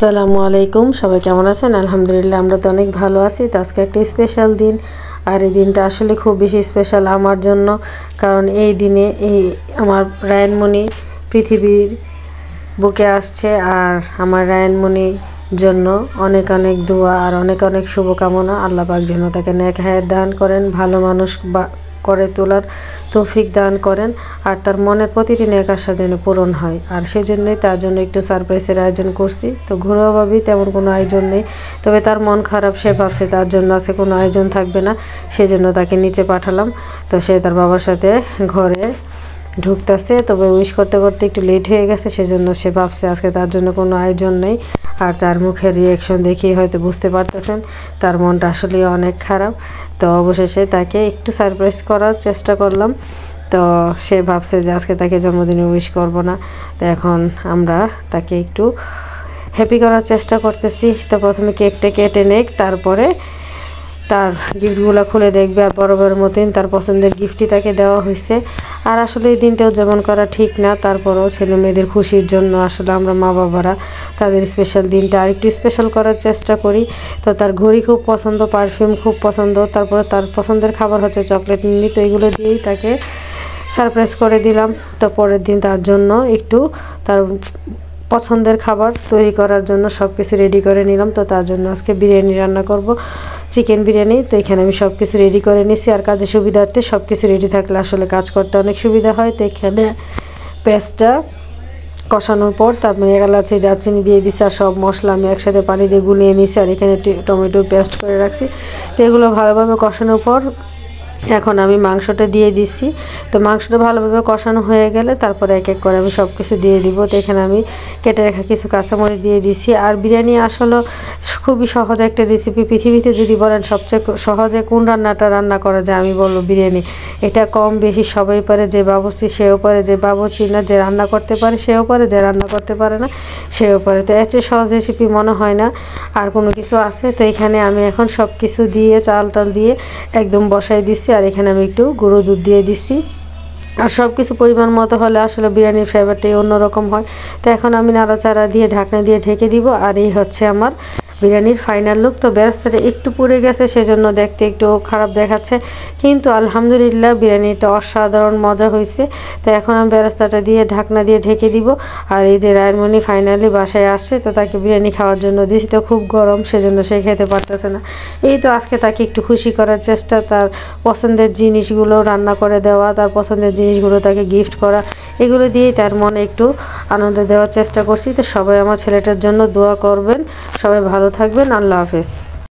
আসসালামু আলাইকুম, সবাই কেমন আছেন? আলহামদুলিল্লাহ আমরা তো অনেক ভালো আছি। তো আজকে একটা স্পেশাল দিন, আর এই দিনটা আসলে খুব বেশি স্পেশাল আমার জন্য, কারণ এই দিনে আমার রায়ানমণি পৃথিবীর বুকে আসছে। আর আমার রায়ানমণির জন্য অনেক অনেক দোয়া আর অনেক অনেক শুভকামনা। আল্লাহ পাক যেন তাকে নেক হায়াত দান করেন, ভালো মানুষ করে তোলার তৌফিক দান করেন, আর তার মনের প্রতিটি নেক আশা যেন পূরণ হয়। আর সেজন্যই তার জন্য একটু সারপ্রাইজের আয়োজন করছি। তো ঘরোয়াভাবেই তেমন কোনো আয়োজন নেই, তবে তার মন খারাপ, সে ভাবছে তার জন্য আজকে কোনো আয়োজন থাকবে না, সেজন্য তাকে নিচে পাঠালাম। তো সে তার বাবার সাথে ঘরে ঢুকতেছে, তবে উইশ করতে করতে একটু লেট হয়ে গেছে, সেজন্য সে ভাবছে আজকে তার জন্য কোনো আয়োজন নেই। আর তার মুখের রিয়াকশন দেখেই হয়তো বুঝতে পারতেছেন তার মনটা আসলে অনেক খারাপ। তো অবশেষে তাকে একটু সারপ্রাইজ করার চেষ্টা করলাম। তো সে ভাবছে যে আজকে তাকে জন্মদিনে উইশ করব না। তো এখন আমরা তাকে একটু হ্যাপি করার চেষ্টা করতেছি। তো প্রথমে কেকটা কেটে নেক, তারপরে তার গিফটগুলো খুলে দেখবে, আর বরাবরের মতোই তার পছন্দের গিফটই তাকে দেওয়া হয়েছে। আর আসলে এই দিনটা উদযাপন করা ঠিক না, তারপরেও ছেলে মেয়েদের খুশির জন্য আসলে আমরা মা বাবারা তাদের স্পেশাল দিনটা আরেকটু স্পেশাল করার চেষ্টা করি। তো তার ঘড়ি খুব পছন্দ, পারফিউম খুব পছন্দ, তারপরে তার পছন্দের খাবার হচ্ছে চকলেট মিনি। তো এগুলো দিয়েই তাকে সারপ্রাইজ করে দিলাম। তো পরের দিন তার জন্য একটু তার পছন্দের খাবার তৈরি করার জন্য সব কিছু রেডি করে নিলাম। তো তার জন্য আজকে বিরিয়ানি রান্না করব, চিকেন বিরিয়ানি। তো এখানে আমি সব কিছু রেডি করে নিছি, আর কাজের সুবিধার্থে সব কিছু রেডি থাকলে আসলে কাজ করতে অনেক সুবিধা হয়। তো এখানে পেঁয়াজটা কষানোর পর তারপরে এলাচি দারচিনি দিয়ে দিছি, আর সব মশলা আমি একসাথে পানি দিয়ে গুলিয়ে নিছি, আর এখানে টমেটো পেস্ট করে রাখছি। তো এগুলো ভালোভাবে কষানোর পর এখন আমি মাংসটা দিয়ে দিছি। তো মাংসটা ভালোভাবে কষানো হয়ে গেলে তারপরে এক এক করে আমি সব কিছু দিয়ে দিব। তো এখানে আমি কেটে রাখা কিছু কাঁচামরিচ দিয়ে দিছি। আর বিরিয়ানি আসলে খুবই সহজ একটা রেসিপি। পৃথিবীতে যদি বলেন সবচেয়ে সহজে কোন রান্নাটা রান্না করা যায়, আমি বলবো বিরিয়ানি। এটা কম বেশি সবাই পারে, যে বাবুর্চি সেও পারে, যে বাবুর্চি না যে রান্না করতে পারে সেও পারে, যে রান্না করতে পারে না সেও পারে। তো এর চেয়ে সহজ রেসিপি মনে হয় না আর কোনো কিছু আছে। তো এখানে আমি এখন সব কিছু দিয়ে চাল টাল দিয়ে একদম বসাই দিচ্ছি, আর এখানে আমি একটু গুঁড়ো দুধ দিয়ে দিচ্ছি। আর সব কিছু পরিমাণ মতো হলে আসলে বিরিয়ানির ফ্লেভারটাই অন্যরকম হয়। তো এখন আমি নাড়াচাড়া দিয়ে ঢাকনা দিয়ে ঢেকে দিব, আর এই হচ্ছে আমার বিরিয়ানির ফাইনাল লুক। তো বেরেস্তাটা একটু পুড়ে গেছে, সেজন্য দেখতে একটু খারাপ দেখাচ্ছে, কিন্তু আলহামদুলিল্লাহ বিরিয়ানিটা অসাধারণ মজা হয়েছে। তো এখন আমি বেরেস্তাটা দিয়ে ঢাকনা দিয়ে ঢেকে দিব। আর এই যে রায়ানমণি ফাইনালি বাসায় আসছে, তো তাকে বিরিয়ানি খাওয়ার জন্য দিয়েছি। তো খুব গরম, সেজন্য সে খেতে পারতেছে না। এই তো আজকে তাকে একটু খুশি করার চেষ্টা, তার পছন্দের জিনিসগুলো রান্না করে দেওয়া, তার পছন্দের জিনিসগুলো তাকে গিফট করা, এগুলো দিয়েই তার মনে একটু আনন্দ দেওয়ার চেষ্টা করছি। তো সবাই আমার ছেলেটার জন্য দোয়া করবেন, সবাই ভালো থাকবেন। আল্লাহ হাফেজ।